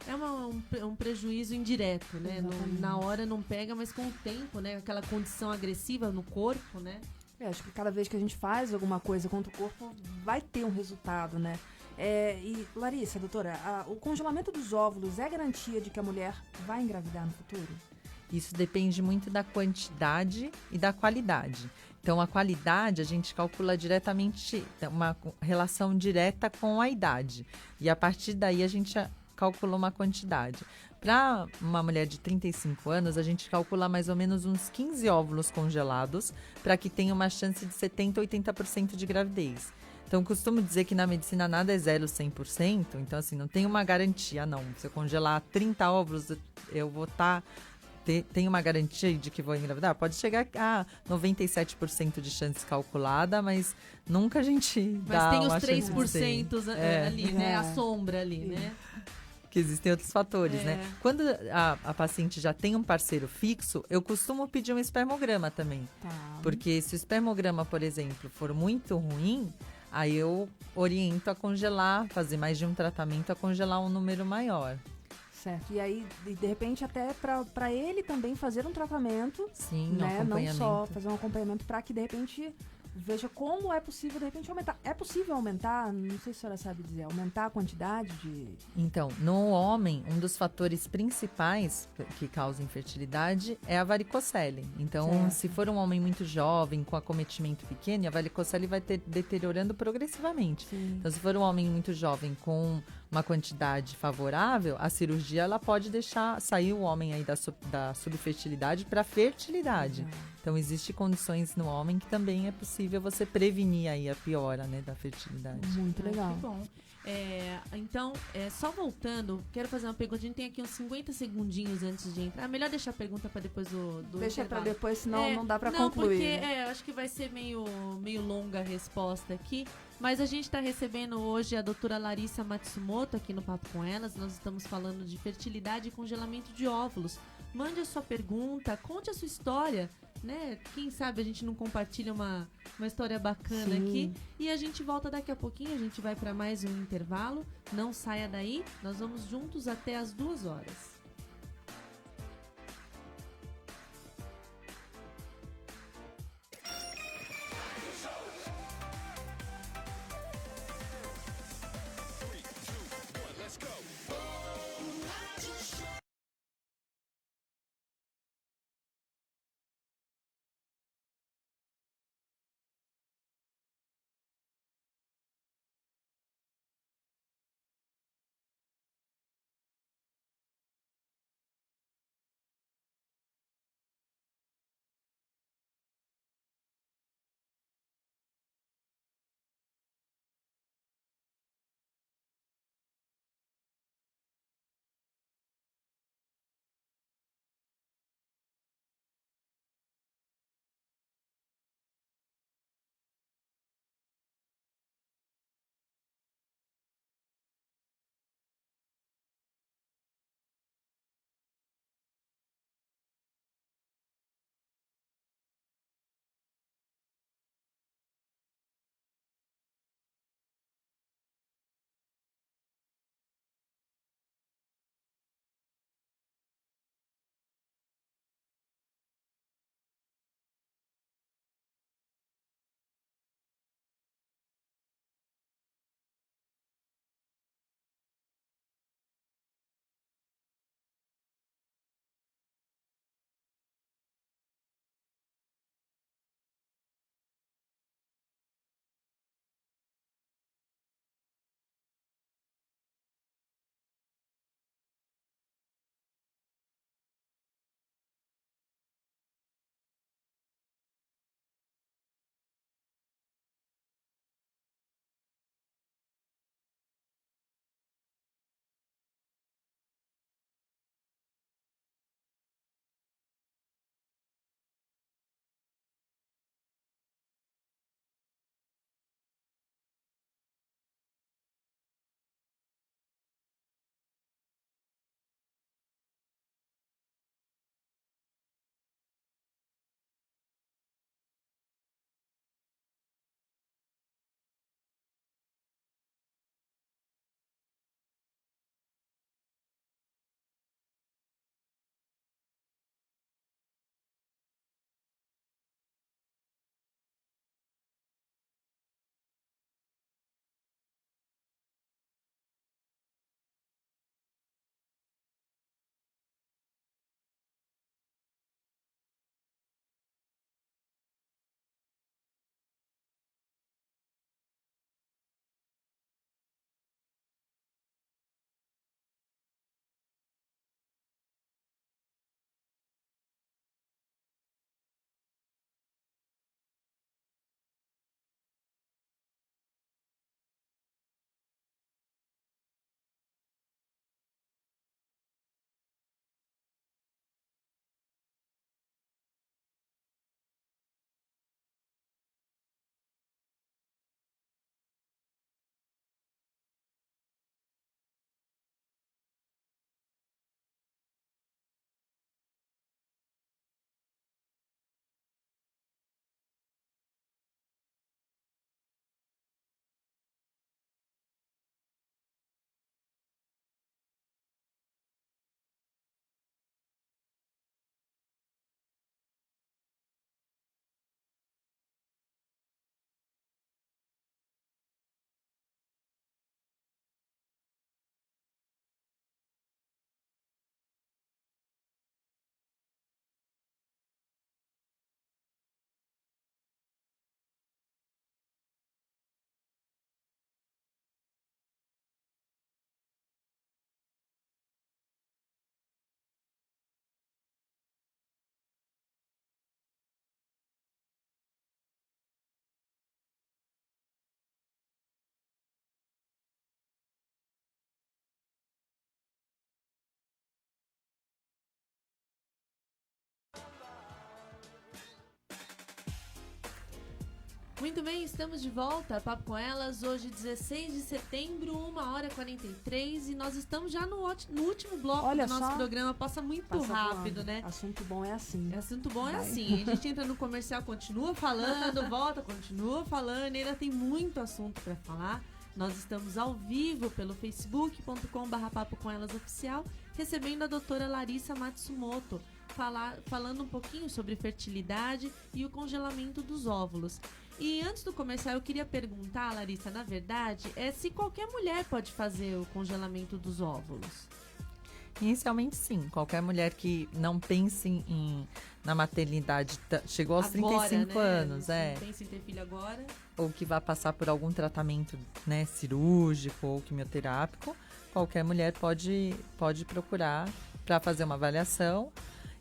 É um prejuízo indireto, né? Na hora não pega, mas com o tempo, né? Aquela condição agressiva no corpo, né? Acho que cada vez que a gente faz alguma coisa contra o corpo, vai ter um resultado, né? E, Larissa, doutora, o congelamento dos óvulos é garantia de que a mulher vai engravidar no futuro? Isso depende muito da quantidade e da qualidade. Então, a qualidade a gente calcula diretamente, uma relação direta com a idade. E a partir daí a gente calcula uma quantidade. Para uma mulher de 35 anos, a gente calcula mais ou menos uns 15 óvulos congelados para que tenha uma chance de 70% a 80% de gravidez. Então, costumo dizer que na medicina nada é 100%. Então, assim, não tem uma garantia, não. Se eu congelar 30 óvulos, eu vou tem uma garantia de que vou engravidar? Pode chegar a 97% de chance calculada, mas nunca a gente dá Mas tem uma os chance de 3% ali, né? É. A sombra ali, né? que existem outros fatores, né? Quando a paciente já tem um parceiro fixo, eu costumo pedir um espermograma também. Tá. Porque se o espermograma, por exemplo, for muito ruim, aí eu oriento a congelar, fazer mais de um tratamento, a congelar um número maior. Certo. E aí, de repente, até para ele também fazer um tratamento, Sim, né? Não acompanhamento. só fazer um acompanhamento para que, de repente, veja como é possível, de repente, aumentar. É possível aumentar, não sei se a senhora sabe dizer, aumentar a quantidade de... Então, no homem, um dos fatores principais que causa infertilidade é a varicocele. Então, Certo. se for um homem muito jovem, com acometimento pequeno, a varicocele vai deteriorando progressivamente. Sim. Então, se for um homem muito jovem com uma quantidade favorável, a cirurgia ela pode deixar sair o homem aí da subfertilidade para fertilidade. Então, existem condições no homem que também é possível você prevenir aí a piora, né, da fertilidade. Muito legal. Que bom. Então, só voltando, quero fazer uma pergunta. A gente tem aqui uns 50 segundinhos antes de entrar. Melhor deixar a pergunta para depois do Deixa para intervalo. depois, senão não dá para Não, concluir. porque né? eu acho que vai ser meio longa a resposta aqui. Mas a gente está recebendo hoje a doutora Larissa Matsumoto aqui no Papo com Elas. Nós estamos falando de fertilidade e congelamento de óvulos. Mande a sua pergunta, conte a sua história, né? Quem sabe a gente não compartilha uma história bacana Sim. aqui. E a gente volta daqui a pouquinho, a gente vai para mais um intervalo. Não saia daí, nós vamos juntos até as 2h. Muito bem, estamos de volta, Papo com Elas, hoje 16 de setembro, 1h43, e nós estamos já no último bloco Olha do nosso só. programa, passa muito Passa rápido, voando. né? Assunto bom é assim. Assunto bom é Vai. assim, a gente entra no comercial, continua falando, volta, continua falando, e ainda tem muito assunto para falar. Nós estamos ao vivo pelo facebook.com/papo com elas oficial, recebendo a doutora Larissa Matsumoto, falando um pouquinho sobre fertilidade e o congelamento dos óvulos. E antes do comercial, eu queria perguntar, Larissa, na verdade, se qualquer mulher pode fazer o congelamento dos óvulos. Inicialmente, sim. Qualquer mulher que não pense na maternidade, chegou aos Agora, 35 né? anos, Não pensa em ter filho agora. ou que vai passar por algum tratamento, né, cirúrgico ou quimioterápico, qualquer mulher pode procurar para fazer uma avaliação.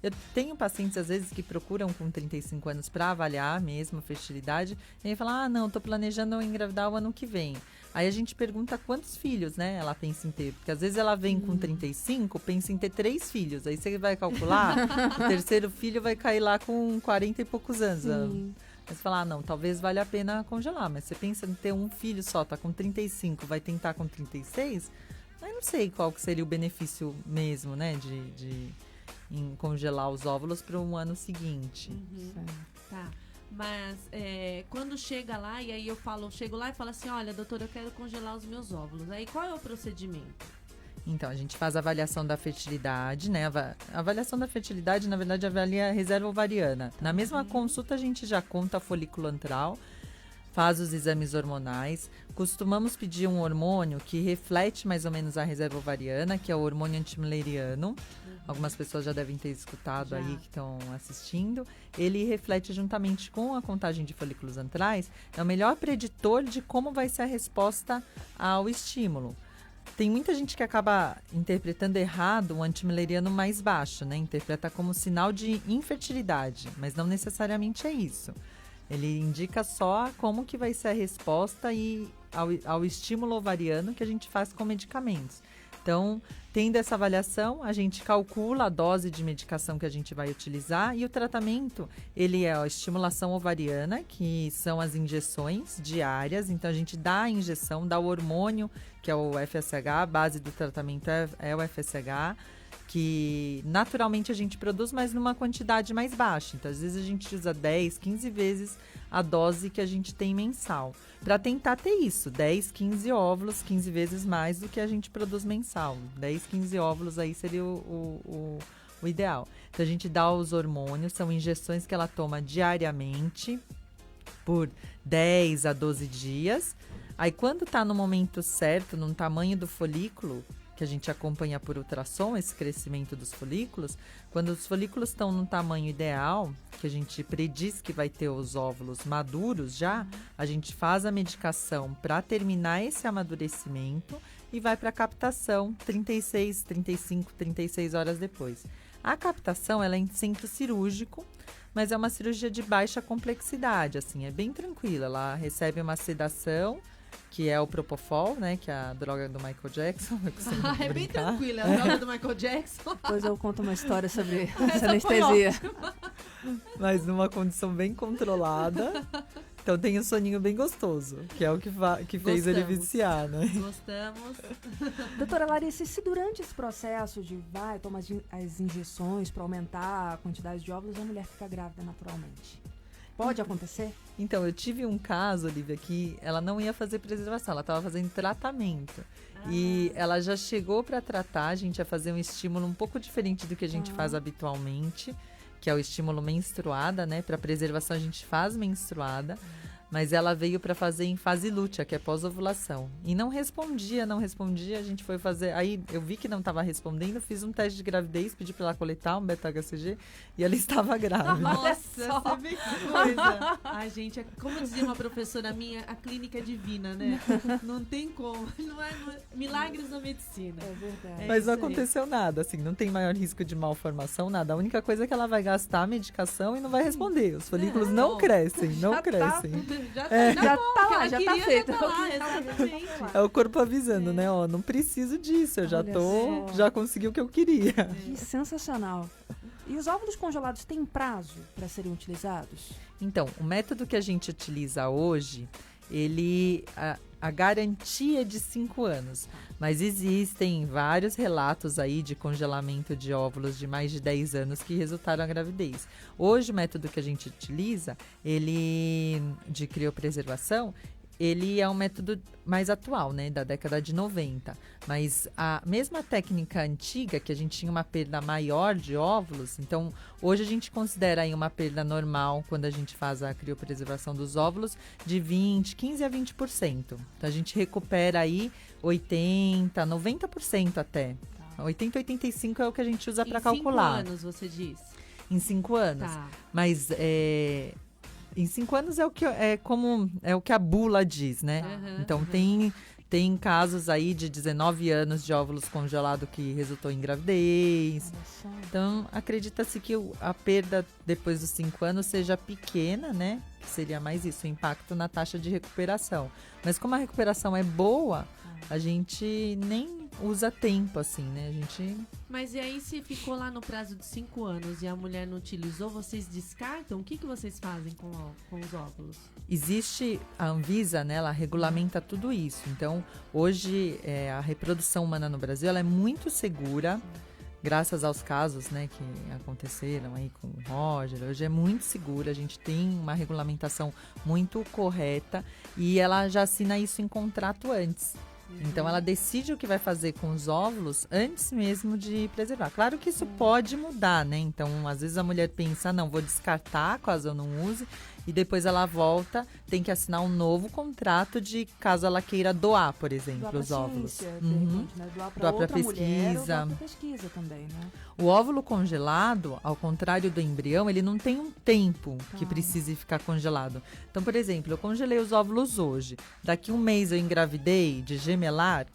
Eu tenho pacientes, às vezes, que procuram com 35 anos para avaliar mesmo a fertilidade. E aí fala, não, estou planejando engravidar o ano que vem. Aí a gente pergunta quantos filhos, né, ela pensa em ter. Porque às vezes ela vem com 35, pensa em ter 3 filhos. Aí você vai calcular, o terceiro filho vai cair lá com 40 e poucos anos. Sim. Aí você fala, não, talvez valha a pena congelar. Mas você pensa em ter um filho só, tá com 35, vai tentar com 36. Aí não sei qual que seria o benefício mesmo, né, em congelar os óvulos para um ano seguinte. Tá. Mas quando chega lá, e aí chego lá e falo assim, olha, doutora, eu quero congelar os meus óvulos. Aí qual é o procedimento? Então, a gente faz a avaliação da fertilidade, né? A avaliação da fertilidade, na verdade, avalia a reserva ovariana. Na mesma consulta, a gente já conta a folículo antral, faz os exames hormonais. Costumamos pedir um hormônio que reflete mais ou menos a reserva ovariana, que é o hormônio antimileriano. Algumas pessoas já devem ter escutado aí que estão assistindo. Ele reflete juntamente com a contagem de folículos antrais, é o melhor preditor de como vai ser a resposta ao estímulo. Tem muita gente que acaba interpretando errado o antimileriano mais baixo, né? Interpreta como sinal de infertilidade, mas não necessariamente é isso. Ele indica só como que vai ser a resposta ao estímulo ovariano que a gente faz com medicamentos. Então, tendo essa avaliação, a gente calcula a dose de medicação que a gente vai utilizar e o tratamento, ele é a estimulação ovariana, que são as injeções diárias. Então, a gente dá a injeção, dá o hormônio, que é o FSH, a base do tratamento é o FSH, que naturalmente a gente produz, mas numa quantidade mais baixa. Então, às vezes a gente usa 10, 15 vezes a dose que a gente tem mensal, para tentar ter isso, 10, 15 óvulos, 15 vezes mais do que a gente produz mensal. 10, 15 óvulos aí seria o ideal. Então, a gente dá os hormônios, são injeções que ela toma diariamente, por 10 a 12 dias. Aí, quando está no momento certo, no tamanho do folículo, que a gente acompanha por ultrassom, esse crescimento dos folículos, quando os folículos estão no tamanho ideal, que a gente prediz que vai ter os óvulos maduros já, a gente faz a medicação para terminar esse amadurecimento e vai para a captação 36, 35, 36 horas depois. A captação, ela é em centro cirúrgico, mas é uma cirurgia de baixa complexidade, assim, é bem tranquila. Ela recebe uma sedação, que é o Propofol, né, que é a droga do Michael Jackson. É bem tranquilo, é a droga do Michael Jackson. Depois eu conto uma história sobre Essa essa foi anestesia. Mas numa condição bem controlada. Então tem um soninho bem gostoso, que é o que fez ele Gostamos. viciar, né? Gostamos. Doutora Larissa, e se durante esse processo de tomar as injeções para aumentar a quantidade de óvulos, a mulher fica grávida naturalmente? Pode acontecer? Então, eu tive um caso, Olivia, que ela não ia fazer preservação, ela estava fazendo tratamento. E ela já chegou para tratar, a gente ia fazer um estímulo um pouco diferente do que a gente faz habitualmente, que é o estímulo menstruada, né? Para preservação a gente faz menstruada, mas ela veio para fazer em fase lútea, que é pós-ovulação. E não respondia, a gente foi fazer... Aí eu vi que não estava respondendo, fiz um teste de gravidez, pedi para ela coletar um beta-HCG e ela estava grávida. Nossa, você vê que coisa. Ai, gente, como dizia uma professora minha, a clínica é divina, né? Não tem como. Não é milagres da medicina. É verdade. Mas não isso aí. aconteceu nada, assim, não tem maior risco de malformação, nada. A única coisa é que ela vai gastar a medicação e não vai responder. Os folículos não bom. crescem, não Já tá. crescem. Já Já bom, tá que lá, ela já queria, tá feito. lá, exatamente. É o corpo avisando, né? Ó, não preciso disso, eu já Olha tô, só. já consegui o que eu queria. Que sensacional. E os óvulos congelados têm prazo para serem utilizados? Então, o método que a gente utiliza hoje, a garantia é de 5 anos. Mas existem vários relatos aí de congelamento de óvulos de mais de 10 anos que resultaram a gravidez. Hoje, o método que a gente utiliza, de criopreservação, ele é um método mais atual, né, da década de 90. Mas a mesma técnica antiga, que a gente tinha uma perda maior de óvulos, então hoje a gente considera aí uma perda normal, quando a gente faz a criopreservação dos óvulos, de 15 a 20%. Então a gente recupera aí 80, 90% até. 80, 85 é o que a gente usa para calcular. Em 5 anos, você diz? Em 5 anos. Tá. Mas em 5 anos é o que a bula diz, né? Então tem casos aí de 19 anos de óvulos congelados que resultou em gravidez. Então acredita-se que a perda depois dos 5 anos seja pequena, né? Que seria mais isso, o impacto na taxa de recuperação. Mas como a recuperação é boa, a gente nem usa tempo, assim, né? A gente... Mas e aí, se ficou lá no prazo de 5 anos e a mulher não utilizou, vocês descartam? O que vocês fazem com os óvulos? Existe a Anvisa, né? Ela regulamenta tudo isso. Então, hoje, a reprodução humana no Brasil, ela é muito segura, graças aos casos, né, que aconteceram aí com o Roger. Hoje é muito segura, a gente tem uma regulamentação muito correta e ela já assina isso em contrato antes. Então, ela decide o que vai fazer com os óvulos antes mesmo de preservar. Claro que isso pode mudar, né? Então, às vezes a mulher pensa, não, vou descartar caso eu não use. E depois ela volta, tem que assinar um novo contrato de caso ela queira doar, por exemplo, os óvulos. Doar para outra mulher ou doar para pesquisa também, né? O óvulo congelado, ao contrário do embrião, ele não tem um tempo que precise ficar congelado. Então, por exemplo, eu congelei os óvulos hoje. Daqui um mês eu engravidei de gemelar,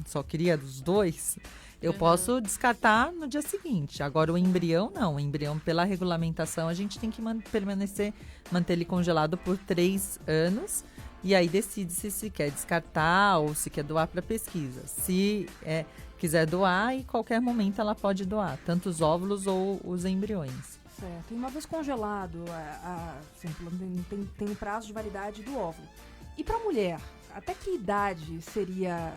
só queria dos dois, eu posso descartar no dia seguinte. Agora, o embrião, não. O embrião, pela regulamentação, a gente tem que manter ele congelado por 3 anos. E aí decide se quer descartar ou se quer doar para pesquisa. Se quiser doar, em qualquer momento ela pode doar, tanto os óvulos ou os embriões. Certo. E uma vez congelado, tem um prazo de validade do óvulo. E para a mulher, até que idade seria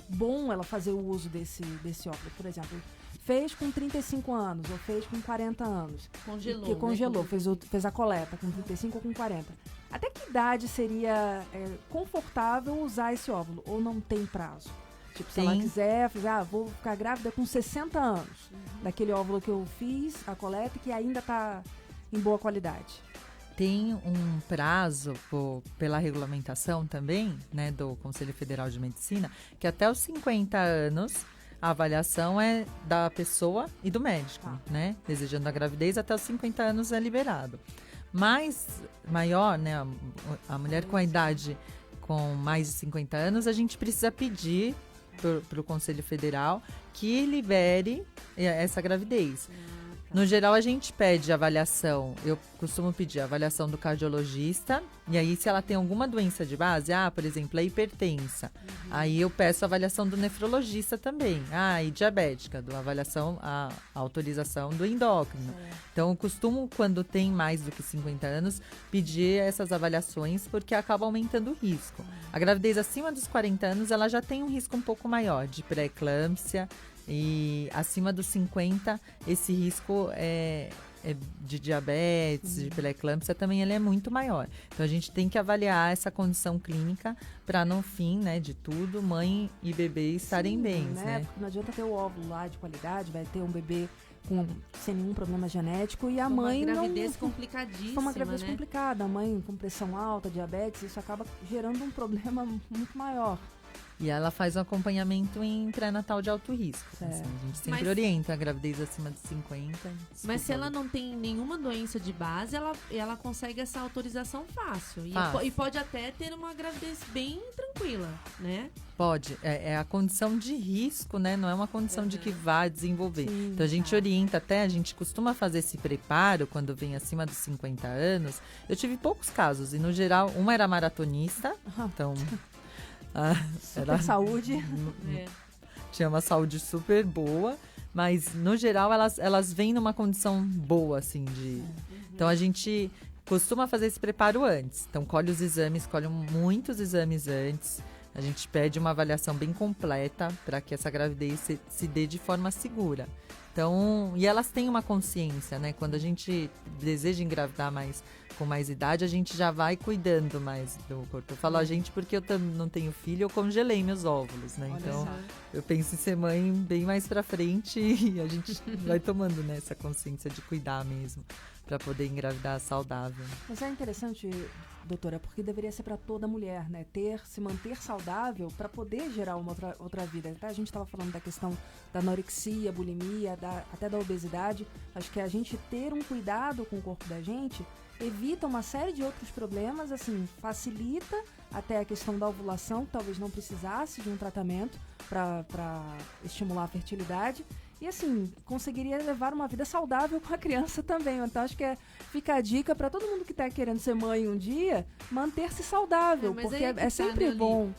bom ela fazer o uso desse óvulo? Por exemplo, fez com 35 anos ou fez com 40 anos. Congelou, fez a coleta com 35 ou com 40. Até que idade seria confortável usar esse óvulo? Ou não tem prazo? Tipo, se ela quiser, vou ficar grávida com 60 anos. Daquele óvulo que eu fiz, a coleta, que ainda está em boa qualidade. Tem um prazo pela regulamentação também, né, do Conselho Federal de Medicina, que até os 50 anos a avaliação é da pessoa e do médico, né? Desejando a gravidez, até os 50 anos é liberado. Mas maior, né, a mulher com a idade com mais de 50 anos, a gente precisa pedir para o Conselho Federal que libere essa gravidez. No geral, a gente pede avaliação, eu costumo pedir a avaliação do cardiologista, e aí se ela tem alguma doença de base, por exemplo, a hipertensa, aí eu peço a avaliação do nefrologista também, e diabética, a autorização do endócrino. Então, eu costumo, quando tem mais do que 50 anos, pedir essas avaliações, porque acaba aumentando o risco. A gravidez acima dos 40 anos, ela já tem um risco um pouco maior de pré-eclâmpsia, e acima dos 50, esse risco de diabetes, de pré-eclâmpsia, também ele é muito maior. Então, a gente tem que avaliar essa condição clínica para, no fim, né, de tudo, mãe e bebê estarem bem, né? Porque não adianta ter o óvulo lá de qualidade, vai ter um bebê sem nenhum problema genético e a mãe não... Uma gravidez complicadíssima, Foi uma gravidez complicada, a mãe com pressão alta, diabetes, isso acaba gerando um problema muito maior. E ela faz um acompanhamento em pré-natal de alto risco. Assim, a gente sempre orienta a gravidez acima de 50. Mas se ela não tem nenhuma doença de base, ela consegue essa autorização fácil. E pode até ter uma gravidez bem tranquila, né? Pode. É a condição de risco, né? Não é uma condição de que vai desenvolver. Sim, então, a gente orienta a gente costuma fazer esse preparo quando vem acima dos 50 anos. Eu tive poucos casos. E, no geral, uma era maratonista. Então... super saúde. Tinha uma saúde super boa. Mas, no geral, elas vêm numa condição boa, assim, de... Então, a gente costuma fazer esse preparo antes. Então, colhe muitos exames antes. A gente pede uma avaliação bem completa para que essa gravidez se dê de forma segura. Então, e elas têm uma consciência, né? Quando a gente deseja engravidar com mais idade, a gente já vai cuidando mais do corpo. Eu falo a gente porque eu não tenho filho, eu congelei meus óvulos, né? Então, eu penso em ser mãe bem mais pra frente e a gente vai tomando, né, essa consciência de cuidar mesmo, para poder engravidar saudável. Mas é interessante, doutora, porque deveria ser para toda mulher, né? Se manter saudável para poder gerar uma outra vida. Até a gente estava falando da questão da anorexia, bulimia, até da obesidade. Acho que a gente ter um cuidado com o corpo da gente evita uma série de outros problemas, assim, facilita até a questão da ovulação, que talvez não precisasse de um tratamento para estimular a fertilidade. E assim, conseguiria levar uma vida saudável com a criança também. Então acho que fica a dica para todo mundo que está querendo ser mãe um dia, manter-se saudável, porque é sempre bom.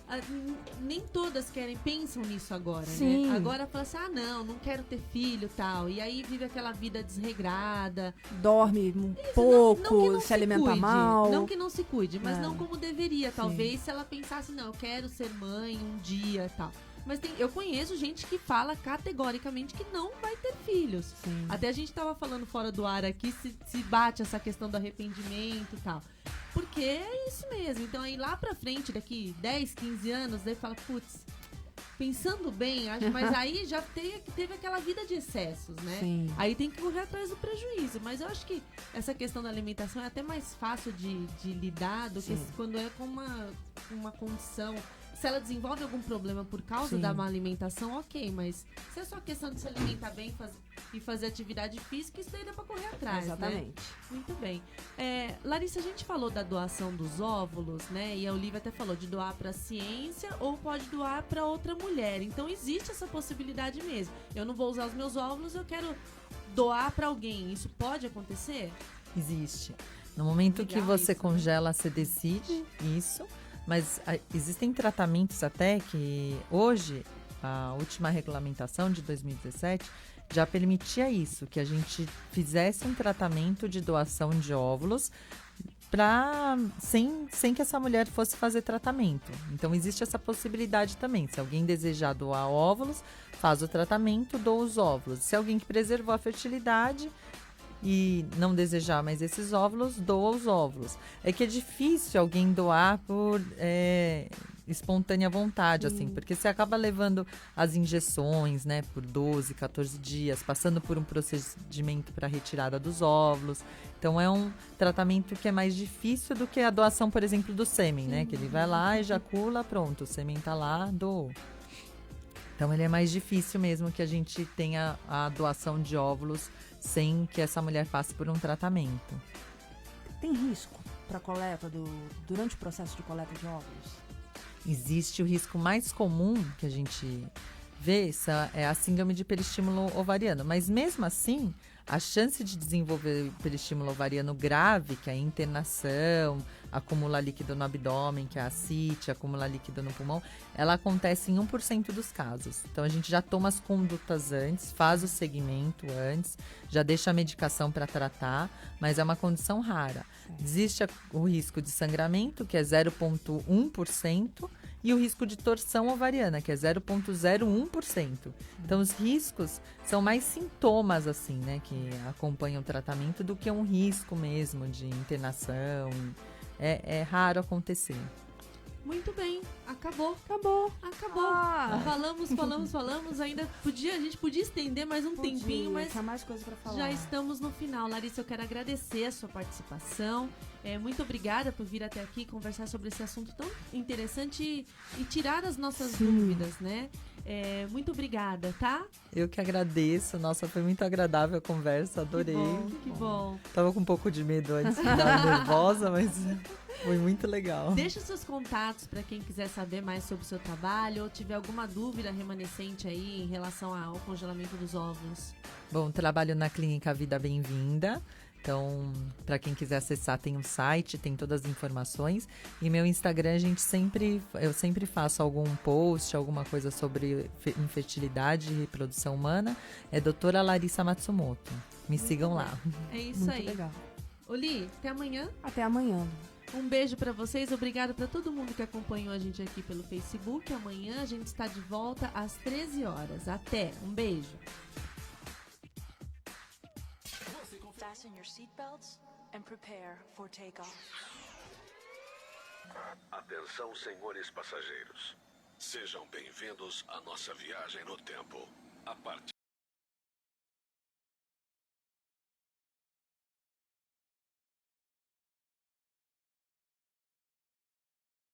Nem todas pensam nisso agora, Sim. né? Agora fala assim, não quero ter filho e tal. E aí vive aquela vida desregrada. Dorme pouco, não se alimenta cuide, mal. Não que não se cuide, mas não como deveria. Talvez se ela pensasse, eu quero ser mãe um dia e tal. Mas eu conheço gente que fala categoricamente que não vai ter filhos. Sim. Até a gente tava falando fora do ar aqui, se bate essa questão do arrependimento e tal. Porque é isso mesmo. Então aí lá pra frente, daqui 10, 15 anos, daí fala, putz, pensando bem, mas aí já teve aquela vida de excessos, né? Sim. Aí tem que correr atrás do prejuízo. Mas eu acho que essa questão da alimentação é até mais fácil de lidar do que quando é com uma condição. Se ela desenvolve algum problema por causa da má alimentação, ok, mas se é só questão de se alimentar bem e fazer atividade física, isso daí dá pra correr atrás, Exatamente. né? Muito bem. Larissa, a gente falou da doação dos óvulos, né? E a Olivia até falou de doar pra ciência ou pode doar pra outra mulher. Então existe essa possibilidade mesmo. Eu não vou usar os meus óvulos, eu quero doar pra alguém. Isso pode acontecer? Existe. No momento que você congela, você decide isso. Mas existem tratamentos até que hoje, a última regulamentação de 2017 já permitia isso, que a gente fizesse um tratamento de doação de óvulos sem que essa mulher fosse fazer tratamento. Então existe essa possibilidade também. Se alguém desejar doar óvulos, faz o tratamento, doa os óvulos. Se alguém que preservou a fertilidade e não desejar mais esses óvulos, doa os óvulos. É que é difícil alguém doar por espontânea vontade, assim, porque você acaba levando as injeções, né, por 12, 14 dias, passando por um procedimento para retirada dos óvulos. Então é um tratamento que é mais difícil do que a doação, por exemplo, do sêmen, né, que ele vai lá, ejacula, pronto, o sêmen tá lá, doou. Então ele é mais difícil mesmo que a gente tenha a doação de óvulos sem que essa mulher passe por um tratamento. Tem risco para coleta durante o processo de coleta de óvulos? Existe o risco mais comum que a gente vê, é a síndrome de hiperestímulo ovariano. Mas mesmo assim, a chance de desenvolver hiperestímulo ovariano grave, que é a internação, acumular líquido no abdômen, que é a ascite, acumular líquido no pulmão, ela acontece em 1% dos casos. Então a gente já toma as condutas antes, faz o segmento antes, já deixa a medicação para tratar, mas é uma condição rara. Existe o risco de sangramento, que é 0,1%, e o risco de torção ovariana, que é 0,01%. Então, os riscos são mais sintomas, assim, né, que acompanham o tratamento do que um risco mesmo de internação. É raro acontecer. Muito bem, acabou. Falamos. Ainda a gente podia estender mais um tempinho, mas tinha mais coisa para falar. Já estamos no final. Larissa, eu quero agradecer a sua participação. Muito obrigada por vir até aqui conversar sobre esse assunto tão interessante e tirar as nossas dúvidas, né? Muito obrigada, tá? Eu que agradeço. Nossa, foi muito agradável a conversa, adorei. Que bom. Tava com um pouco de medo antes, tava nervosa, mas foi muito legal. Deixa os seus contatos para quem quiser saber mais sobre o seu trabalho ou tiver alguma dúvida remanescente aí em relação ao congelamento dos óvulos. Bom, trabalho na Clínica Vida Bem-vinda. Então, para quem quiser acessar, tem um site, tem todas as informações. E meu Instagram, eu sempre faço algum post, alguma coisa sobre infertilidade e reprodução humana. É doutora Larissa Matsumoto. Me sigam lá. É isso Muito aí. legal. Oli, até amanhã. Até amanhã. Um beijo pra vocês, obrigado pra todo mundo que acompanhou a gente aqui pelo Facebook. Amanhã a gente está de volta às 13 horas. Até, um beijo. Fasten your seatbelts and prepare for takeoff. Atenção, senhores passageiros. Sejam bem-vindos à nossa viagem no tempo. A partir